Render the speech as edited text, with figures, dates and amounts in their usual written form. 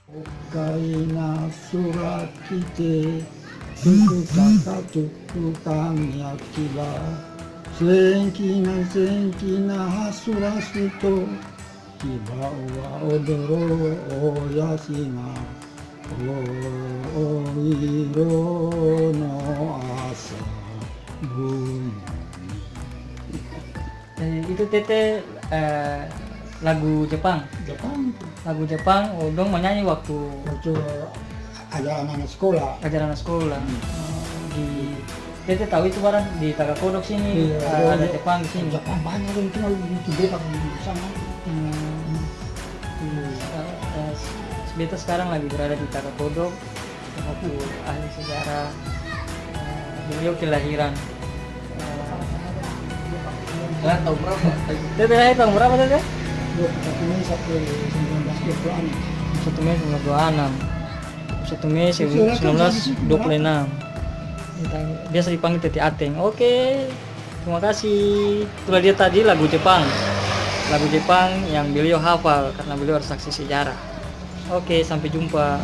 Kaina surat kite tuku kaka tuku kami akiba senkina hasurasuto kiba wa odoro oyashima o iro no asa bumi. Itu Tete lagu Jepang. Lagu Jepang, Odong menyanyi waktu ajaran anak sekolah. Di Tete tahu itu barang di Tagakodok sini ada Jepang di sini. Jepang banyak yang tinggal di Beta di sana. Beta sekarang lagi berada di Tagakodok, aku ahli sejarah. Beliau kelahiran. Kalian tahu berapa? Tete lahir tahun berapa Tete? 1 Mei 1926. 1 Mei 1926. 1 Mei 1926. Biasa dipanggil Tete Ateng. Oke, terima kasih. Itulah dia tadi lagu Jepang yang beliau hafal karena beliau harus saksi sejarah. Oke, sampai jumpa.